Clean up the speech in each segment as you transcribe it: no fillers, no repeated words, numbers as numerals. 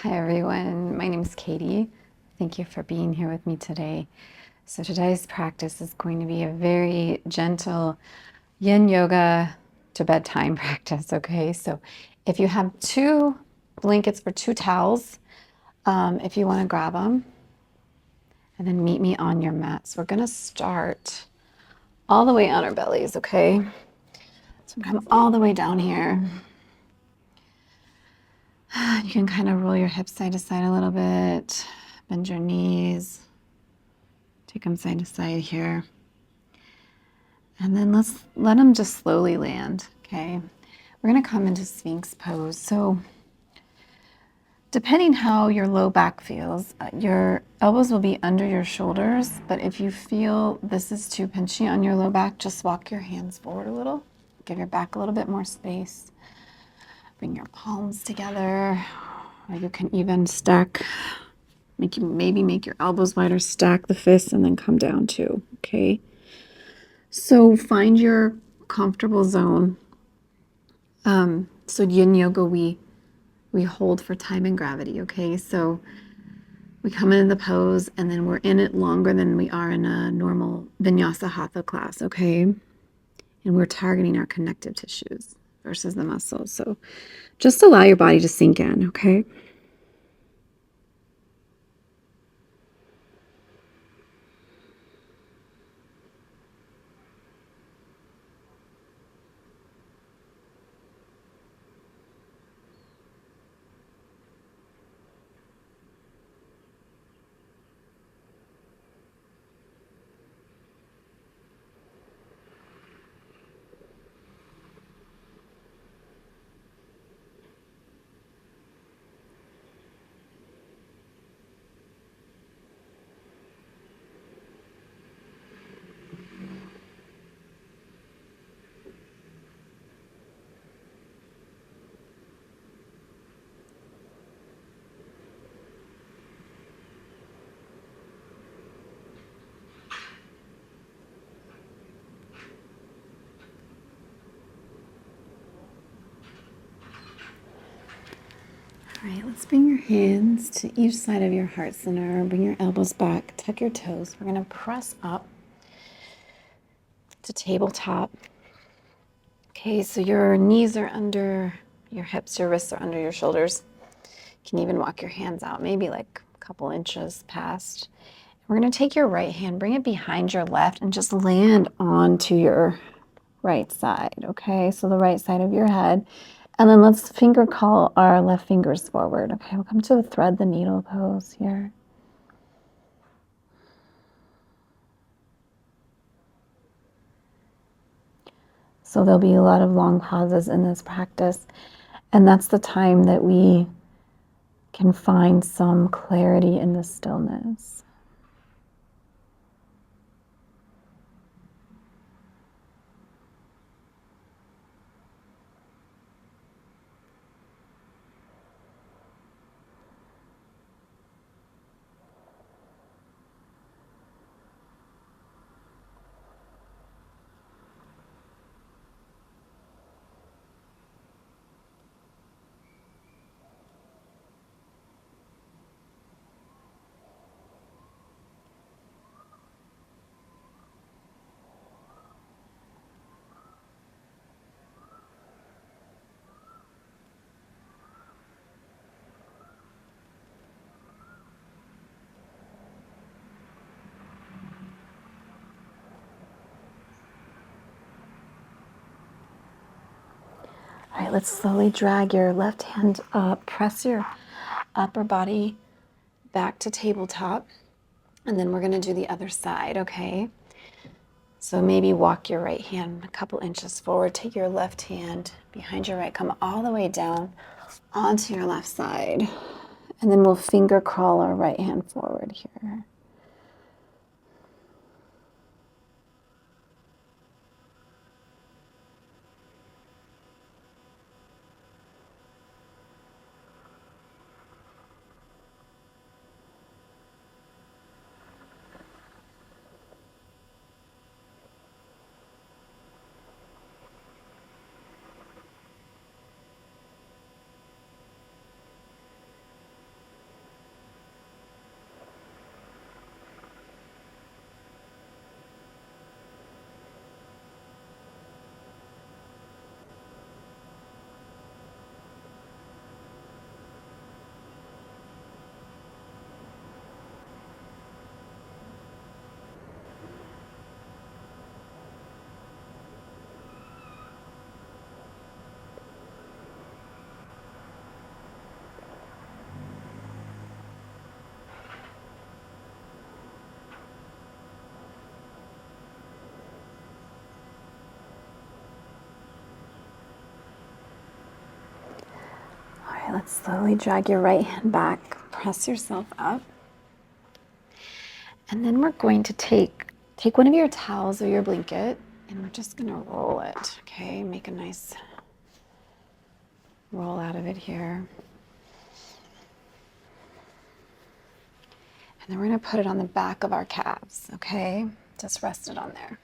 Hi everyone, my name is Katy. Thank you for being here with me today. So today's practice is going to be a very gentle yin yoga to bedtime practice, okay? So if you have two blankets for two towels, if you want to grab them, and then meet me on your mat. So we're going to start all the way on our bellies, okay? So come all the way down here. You can kind of roll your hips side to side a little bit, bend your knees, take them side to side here. And then let's let them just slowly land, okay? We're gonna come into Sphinx Pose. So depending how your low back feels, your elbows will be under your shoulders, but if you feel this is too pinchy on your low back, just walk your hands forward a little, give your back a little bit more space. Bring your palms together, or you can even stack, maybe make your elbows wider, stack the fists, and then come down too, okay? So find your comfortable zone. So yin yoga, we hold for time and gravity, okay? So we come into the pose and then we're in it longer than we are in a normal vinyasa hatha class, okay? And we're targeting our connective tissues versus the muscles. So just allow your body to sink in, okay? All right, let's bring your hands to each side of your heart center. Bring your elbows back, tuck your toes. We're gonna press up to tabletop. Okay, so your knees are under your hips, your wrists are under your shoulders. You can even walk your hands out, maybe like a couple inches past. We're gonna take your right hand, bring it behind your left, and just land onto your right side, okay? So the right side of your head. And then let's finger call our left fingers forward, okay? We'll come to the thread the needle pose here. So there'll be a lot of long pauses in this practice. And that's the time that we can find some clarity in the stillness. All right, let's slowly drag your left hand up, press your upper body back to tabletop, and then we're gonna do the other side, okay? So maybe walk your right hand a couple inches forward, take your left hand behind your right, come all the way down onto your left side, and then we'll finger crawl our right hand forward here. Okay, let's slowly drag your right hand back, press yourself up. And then we're going to take one of your towels or your blanket, and we're just gonna roll it, okay? Make a nice roll out of it here. And then we're gonna put it on the back of our calves, okay? Just rest it on there.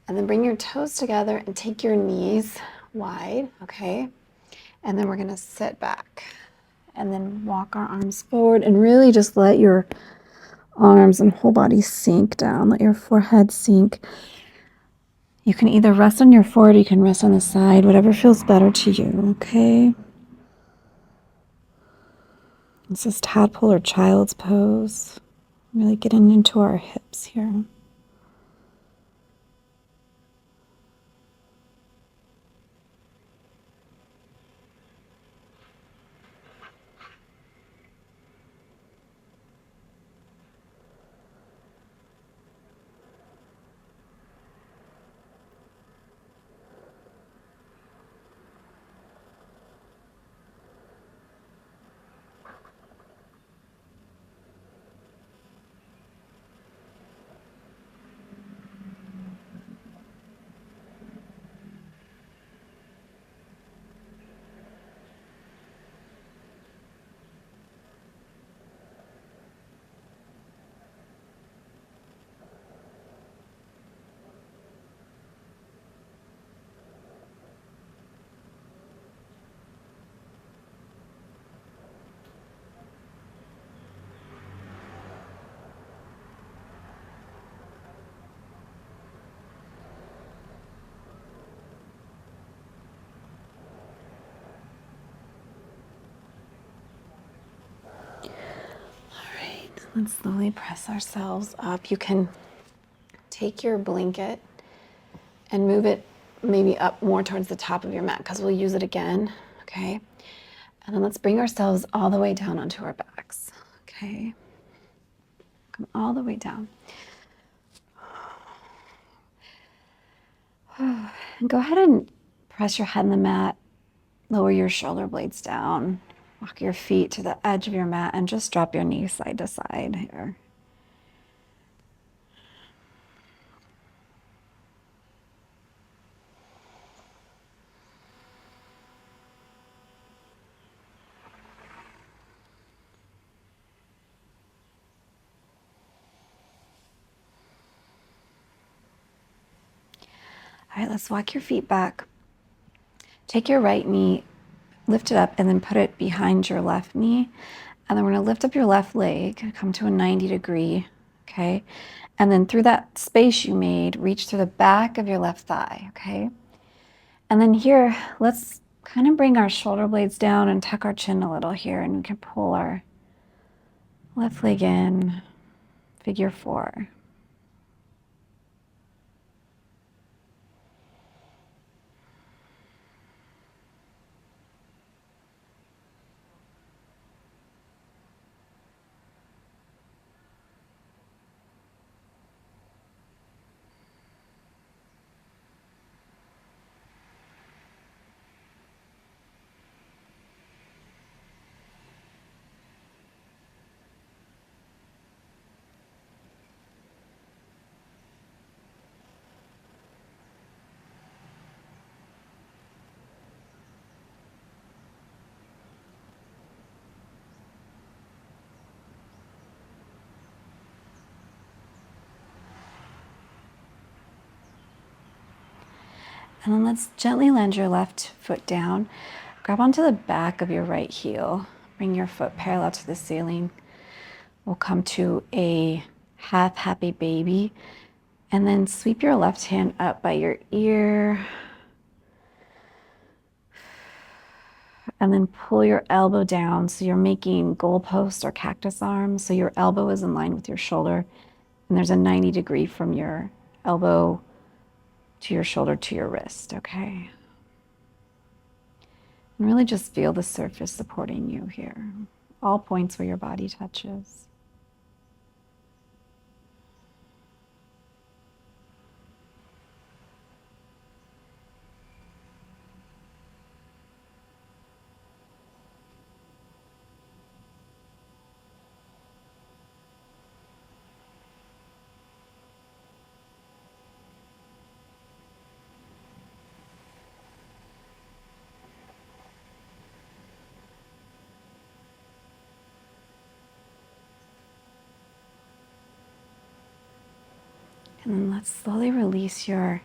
And then bring your toes together and take your knees wide, okay? And then we're gonna sit back and then walk our arms forward and really just let your arms and whole body sink down. Let your forehead sink. You can either rest on your forehead or you can rest on the side, whatever feels better to you, okay? This is Tadpole or Child's Pose. Really getting into our hips here. Let's slowly press ourselves up. You can take your blanket and move it maybe up more towards the top of your mat because we'll use it again, okay? And then let's bring ourselves all the way down onto our backs, okay? Come all the way down. And go ahead and press your head in the mat, lower your shoulder blades down, walk your feet to the edge of your mat, and just drop your knees side to side here. All right, let's walk your feet back. Take your right knee, lift it up, and then put it behind your left knee. And then we're gonna lift up your left leg, come to a 90 degree, okay? And then through that space you made, reach through the back of your left thigh, okay? And then here, let's kind of bring our shoulder blades down and tuck our chin a little here, and we can pull our left leg in, figure four. And then let's gently land your left foot down. Grab onto the back of your right heel. Bring your foot parallel to the ceiling. We'll come to a half happy baby. And then sweep your left hand up by your ear. And then pull your elbow down. So you're making goalpost or cactus arms. So your elbow is in line with your shoulder. And there's a 90 degree from your elbow to your shoulder to your wrist, okay? And really just feel the surface supporting you here. All points where your body touches. And then let's slowly release your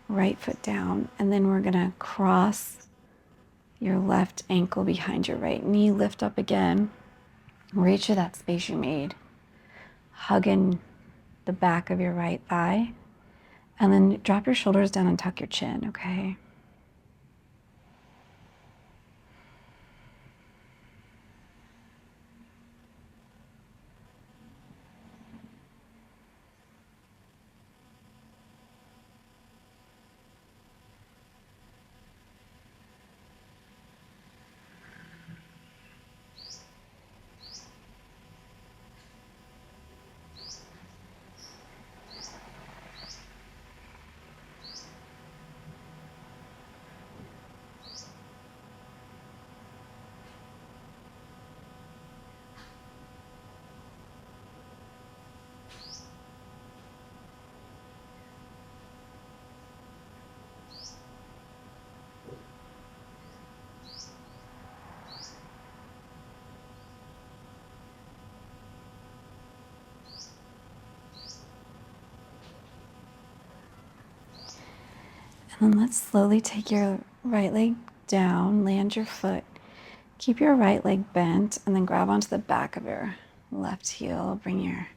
right foot down. And then we're gonna cross your left ankle behind your right knee, lift up again, reach to that space you made, hug in the back of your right thigh, and then drop your shoulders down and tuck your chin, okay? And then let's slowly take your right leg down, land your foot. Keep your right leg bent and then grab onto the back of your left heel. Bring your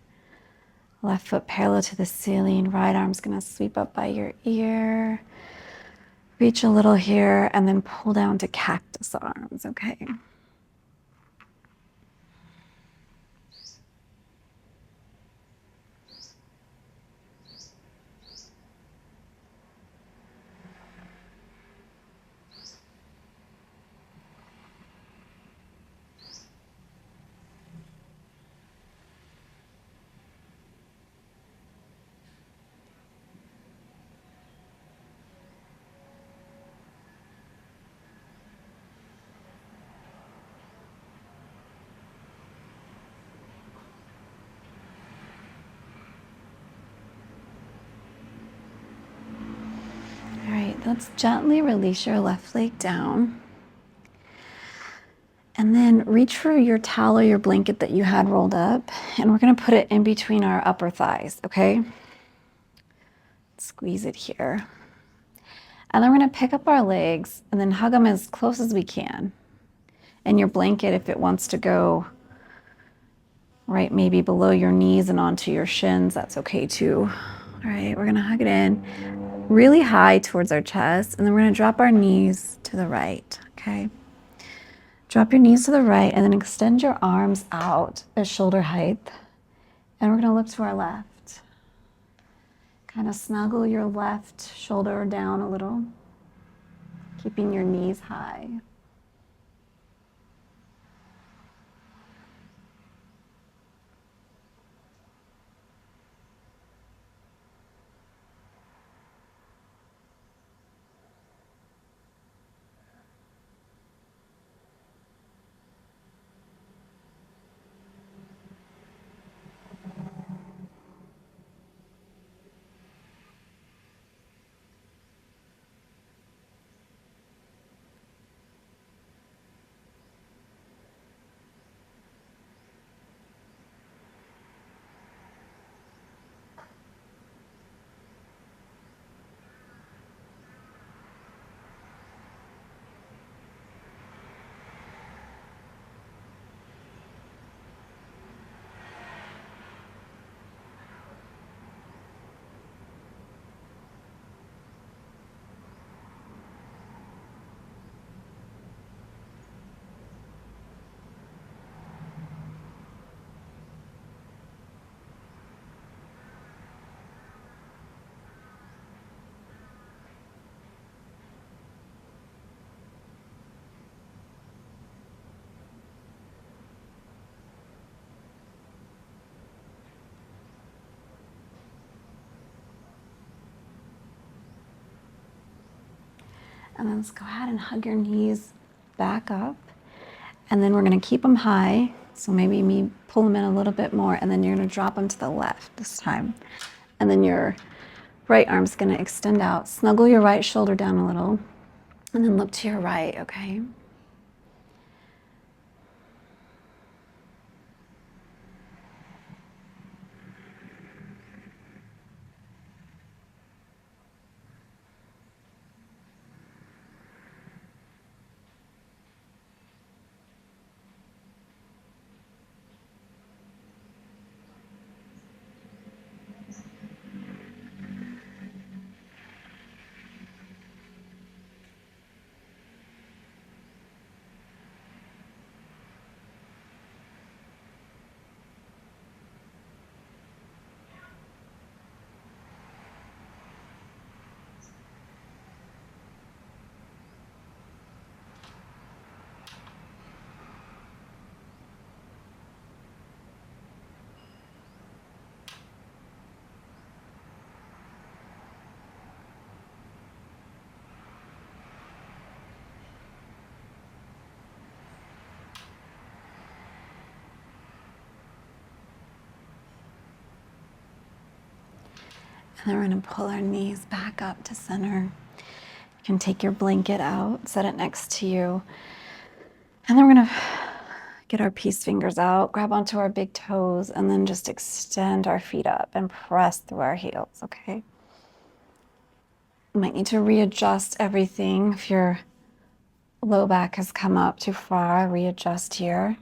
left foot parallel to the ceiling. Right arm's gonna sweep up by your ear. Reach a little here and then pull down to cactus arms, okay? All right, let's gently release your left leg down. And then reach for your towel or your blanket that you had rolled up, and we're gonna put it in between our upper thighs, okay? Squeeze it here. And then we're gonna pick up our legs and then hug them as close as we can. And your blanket, if it wants to go right maybe below your knees and onto your shins, that's okay too. All right, we're gonna hug it in really high towards our chest, and then we're gonna drop our knees to the right, okay? Drop your knees to the right and then extend your arms out at shoulder height. And we're gonna look to our left. Kind of snuggle your left shoulder down a little, keeping your knees high. And then let's go ahead and hug your knees back up. And then we're gonna keep them high. So maybe me pull them in a little bit more, and then you're gonna drop them to the left this time. And then your right arm's gonna extend out. Snuggle your right shoulder down a little, and then look to your right, okay? And then we're going to pull our knees back up to center. You can take your blanket out, set it next to you. And then we're going to get our peace fingers out, grab onto our big toes, and then just extend our feet up and press through our heels, okay? You might need to readjust everything. If your low back has come up too far, readjust here.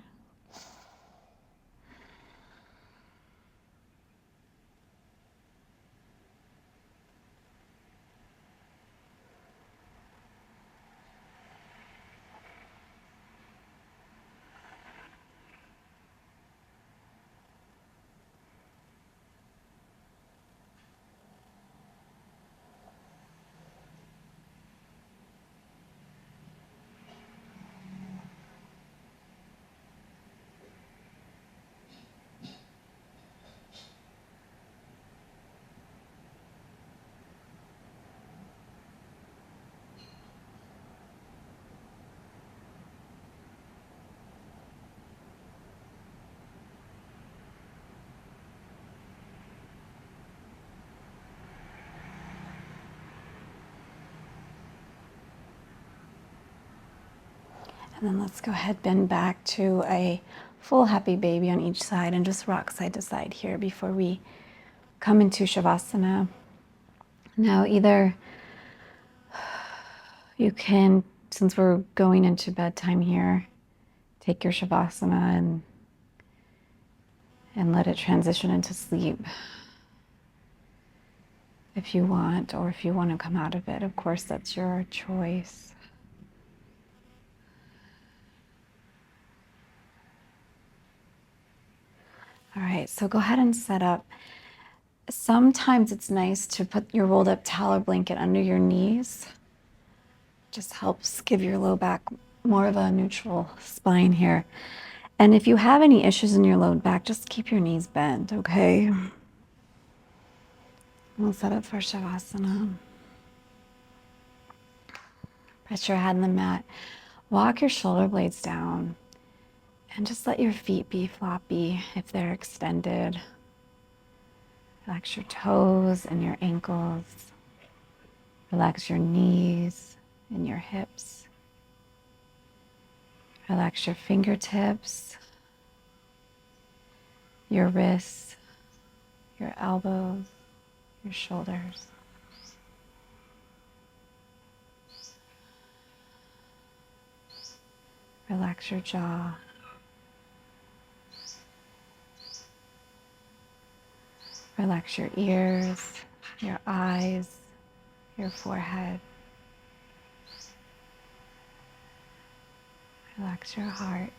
And then let's go ahead, bend back to a full happy baby on each side and just rock side to side here before we come into Savasana. Now either you can, since we're going into bedtime here, take your Savasana and let it transition into sleep if you want, or if you want to come out of it. Of course, that's your choice. All right, so go ahead and set up. Sometimes it's nice to put your rolled up towel or blanket under your knees. Just helps give your low back more of a neutral spine here. And if you have any issues in your low back, just keep your knees bent, okay? We'll set up for Shavasana. Press your head on the mat. Walk your shoulder blades down. And just let your feet be floppy if they're extended. Relax your toes and your ankles. Relax your knees and your hips. Relax your fingertips, your wrists, your elbows, your shoulders. Relax your jaw. Relax your ears, your eyes, your forehead. Relax your heart.